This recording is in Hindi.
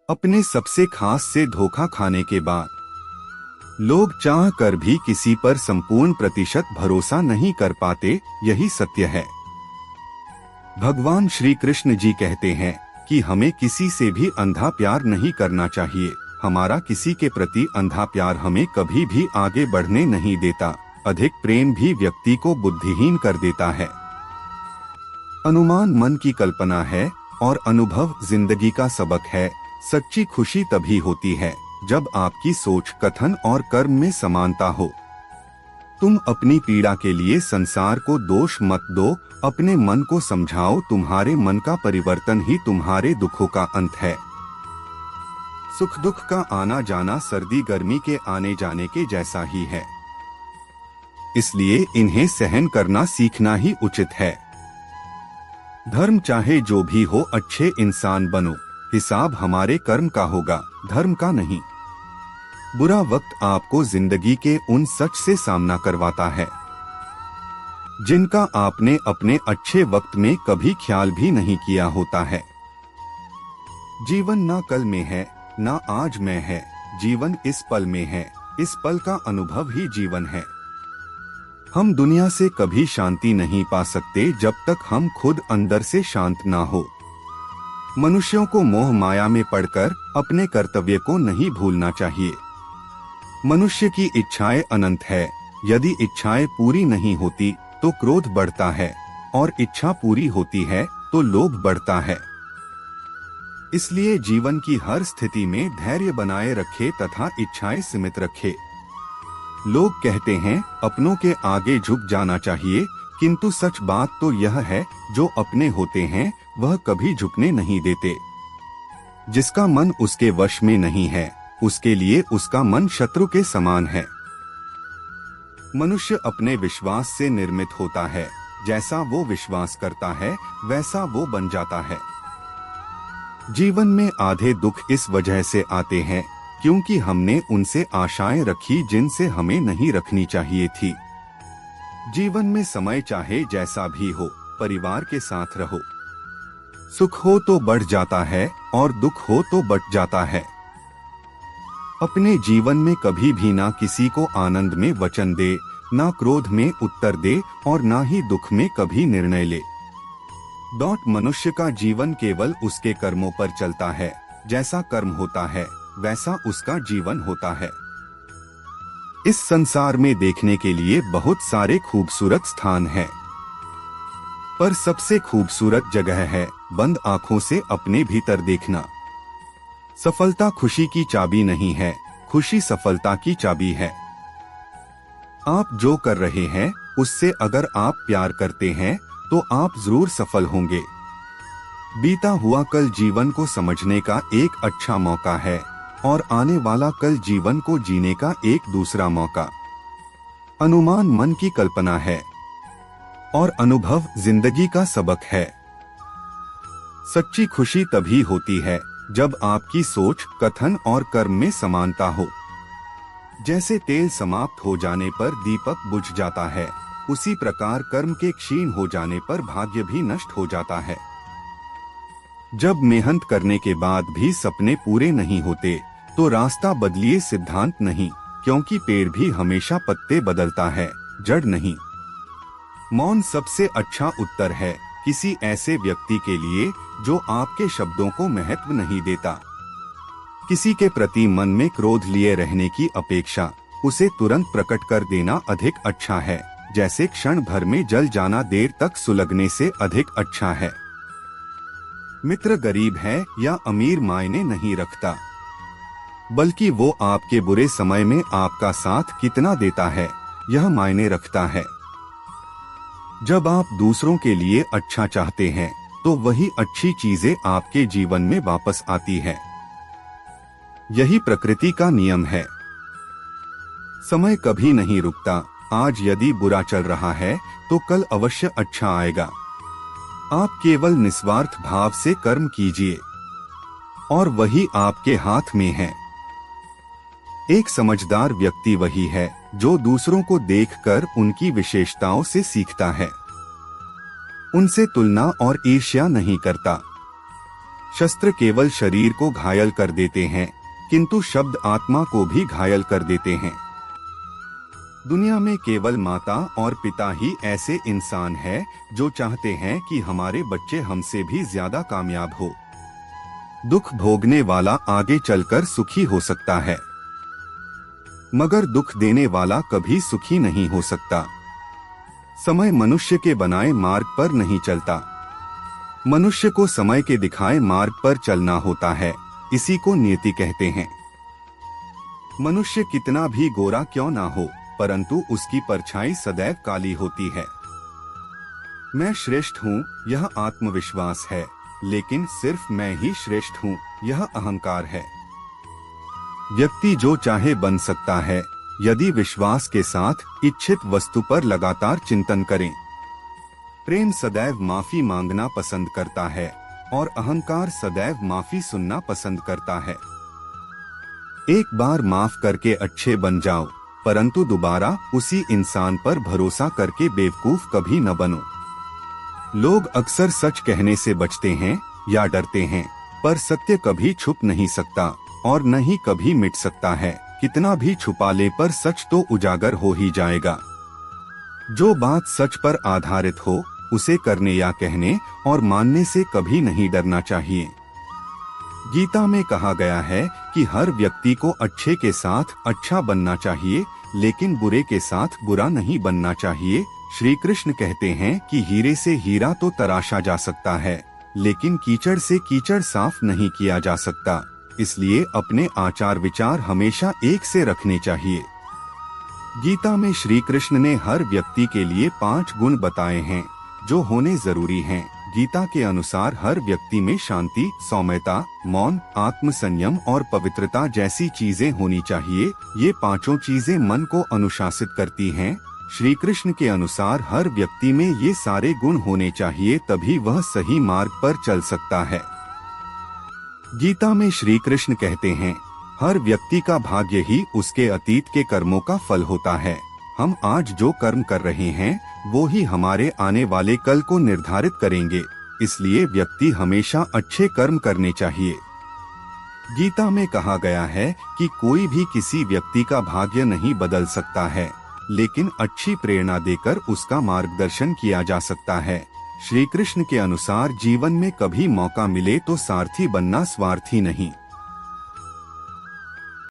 अपने सबसे खास से धोखा खाने के बाद लोग चाह कर भी किसी पर संपूर्ण प्रतिशत भरोसा नहीं कर पाते। यही सत्य है। भगवान श्री कृष्ण जी कहते हैं कि हमें किसी से भी अंधा प्यार नहीं करना चाहिए। हमारा किसी के प्रति अंधा प्यार हमें कभी भी आगे बढ़ने नहीं देता। अधिक प्रेम भी व्यक्ति को बुद्धिहीन कर देता है। अनुमान मन की कल्पना है और अनुभव जिंदगी का सबक है। सच्ची खुशी तभी होती है जब आपकी सोच, कथन और कर्म में समानता हो। तुम अपनी पीड़ा के लिए संसार को दोष मत दो, अपने मन को समझाओ। तुम्हारे मन का परिवर्तन ही तुम्हारे दुखों का अंत है। सुख दुख का आना जाना सर्दी गर्मी के आने जाने के जैसा ही है, इसलिए इन्हें सहन करना सीखना ही उचित है। धर्म चाहे जो भी हो, अच्छे इंसान बनो। हिसाब हमारे कर्म का होगा, धर्म का नहीं। बुरा वक्त आपको जिंदगी के उन सच से सामना करवाता है जिनका आपने अपने अच्छे वक्त में कभी ख्याल भी नहीं किया होता है। जीवन ना कल में है, ना आज में है। जीवन इस पल में है। इस पल का अनुभव ही जीवन है। हम दुनिया से कभी शांति नहीं पा सकते जब तक हम खुद अंदर से शांत ना हो। मनुष्यों को मोह माया में पड़कर अपने कर्तव्य को नहीं भूलना चाहिए। मनुष्य की इच्छाएं अनंत है। यदि इच्छाएं पूरी नहीं होती तो क्रोध बढ़ता है, और इच्छा पूरी होती है तो लोभ बढ़ता है। इसलिए जीवन की हर स्थिति में धैर्य बनाए रखे तथा इच्छाएं सीमित रखे। लोग कहते हैं अपनों के आगे झुक जाना चाहिए, किंतु सच बात तो यह है जो अपने होते हैं वह कभी झुकने नहीं देते। जिसका मन उसके वश में नहीं है, उसके लिए उसका मन शत्रु के समान है। मनुष्य अपने विश्वास से निर्मित होता है। जैसा वो विश्वास करता है वैसा वो बन जाता है। जीवन में आधे दुख इस वजह से आते हैं क्योंकि हमने उनसे आशाएं रखी जिनसे हमें नहीं रखनी चाहिए थी। जीवन में समय चाहे जैसा भी हो, परिवार के साथ रहो। सुख हो तो बढ़ जाता है और दुख हो तो बट जाता है। अपने जीवन में कभी भी ना किसी को आनंद में वचन दे, ना क्रोध में उत्तर दे और ना ही दुख में कभी निर्णय ले। मनुष्य का जीवन केवल उसके कर्मों पर चलता है। जैसा कर्म होता है वैसा उसका जीवन होता है। इस संसार में देखने के लिए बहुत सारे खूबसूरत स्थान हैं, पर सबसे खूबसूरत जगह है बंद आंखों से अपने भीतर देखना। सफलता खुशी की चाबी नहीं है, खुशी सफलता की चाबी है। आप जो कर रहे हैं उससे अगर आप प्यार करते हैं तो आप जरूर सफल होंगे। बीता हुआ कल जीवन को समझने का एक अच्छा मौका है और आने वाला कल जीवन को जीने का एक दूसरा मौका। अनुमान मन की कल्पना है और अनुभव जिंदगी का सबक है। सच्ची खुशी तभी होती है जब आपकी सोच, कथन और कर्म में समानता हो। जैसे तेल समाप्त हो जाने पर दीपक बुझ जाता है, उसी प्रकार कर्म के क्षीण हो जाने पर भाग्य भी नष्ट हो जाता है। जब मेहनत करने के बाद भी सपने पूरे नहीं होते तो रास्ता बदलिए, सिद्धांत नहीं, क्योंकि पेड़ भी हमेशा पत्ते बदलता है, जड़ नहीं। मौन सबसे अच्छा उत्तर है किसी ऐसे व्यक्ति के लिए जो आपके शब्दों को महत्व नहीं देता। किसी के प्रति मन में क्रोध लिए रहने की अपेक्षा उसे तुरंत प्रकट कर देना अधिक अच्छा है। जैसे क्षण भर में जल जाना देर तक सुलगने से अधिक अच्छा है। मित्र गरीब है या अमीर मायने नहीं रखता, बल्कि वो आपके बुरे समय में आपका साथ कितना देता है यह मायने रखता है। जब आप दूसरों के लिए अच्छा चाहते हैं तो वही अच्छी चीजें आपके जीवन में वापस आती है। यही प्रकृति का नियम है। समय कभी नहीं रुकता। आज यदि बुरा चल रहा है तो कल अवश्य अच्छा आएगा। आप केवल निस्वार्थ भाव से कर्म कीजिए और वही आपके हाथ में है। एक समझदार व्यक्ति वही है जो दूसरों को देखकर उनकी विशेषताओं से सीखता है, उनसे तुलना और ईर्ष्या नहीं करता। शस्त्र केवल शरीर को घायल कर देते हैं, किंतु शब्द आत्मा को भी घायल कर देते हैं। दुनिया में केवल माता और पिता ही ऐसे इंसान हैं जो चाहते हैं कि हमारे बच्चे हमसे भी ज्यादा कामयाब हो। दुख भोगने वाला आगे चलकर सुखी हो सकता है, मगर दुख देने वाला कभी सुखी नहीं हो सकता। समय मनुष्य के बनाए मार्ग पर नहीं चलता, मनुष्य को समय के दिखाए मार्ग पर चलना होता है। इसी को नियति कहते हैं। मनुष्य कितना भी गोरा क्यों ना हो, परंतु उसकी परछाई सदैव काली होती है। मैं श्रेष्ठ हूँ, यह आत्मविश्वास है, लेकिन सिर्फ मैं ही श्रेष्ठ हूँ, यह अहंकार है। व्यक्ति जो चाहे बन सकता है, यदि विश्वास के साथ इच्छित वस्तु पर लगातार चिंतन करें। प्रेम सदैव माफी मांगना पसंद करता है और अहंकार सदैव माफी सुनना पसंद करता है। एक बार माफ करके अच्छे बन जाओ, परंतु दोबारा उसी इंसान पर भरोसा करके बेवकूफ कभी न बनो। लोग अक्सर सच कहने से बचते हैं या डरते हैं, पर सत्य कभी छुप नहीं सकता और न ही कभी मिट सकता है। कितना भी छुपा ले पर सच तो उजागर हो ही जाएगा। जो बात सच पर आधारित हो, उसे करने या कहने और मानने से कभी नहीं डरना चाहिए। गीता में कहा गया है कि हर व्यक्ति को अच्छे के साथ अच्छा बनना चाहिए, लेकिन बुरे के साथ बुरा नहीं बनना चाहिए। श्री कृष्ण कहते हैं कि हीरे से हीरा तो तराशा जा सकता है, लेकिन कीचड़ से कीचड़ साफ नहीं किया जा सकता। इसलिए अपने आचार विचार हमेशा एक से रखने चाहिए। गीता में श्री कृष्ण ने हर व्यक्ति के लिए 5 गुण बताए हैं जो होने जरूरी हैं। गीता के अनुसार हर व्यक्ति में शांति, सौम्यता, मौन, आत्मसंयम और पवित्रता जैसी चीजें होनी चाहिए। ये 5 चीजें मन को अनुशासित करती हैं। श्री कृष्ण के अनुसार हर व्यक्ति में ये सारे गुण होने चाहिए, तभी वह सही मार्ग पर चल सकता है। गीता में श्री कृष्ण कहते हैं, हर व्यक्ति का भाग्य ही उसके अतीत के कर्मों का फल होता है। हम आज जो कर्म कर रहे हैं वो ही हमारे आने वाले कल को निर्धारित करेंगे। इसलिए व्यक्ति हमेशा अच्छे कर्म करने चाहिए। गीता में कहा गया है कि कोई भी किसी व्यक्ति का भाग्य नहीं बदल सकता है, लेकिन अच्छी प्रेरणा देकर उसका मार्गदर्शन किया जा सकता है। श्री कृष्ण के अनुसार जीवन में कभी मौका मिले तो सारथी बनना, स्वार्थी नहीं।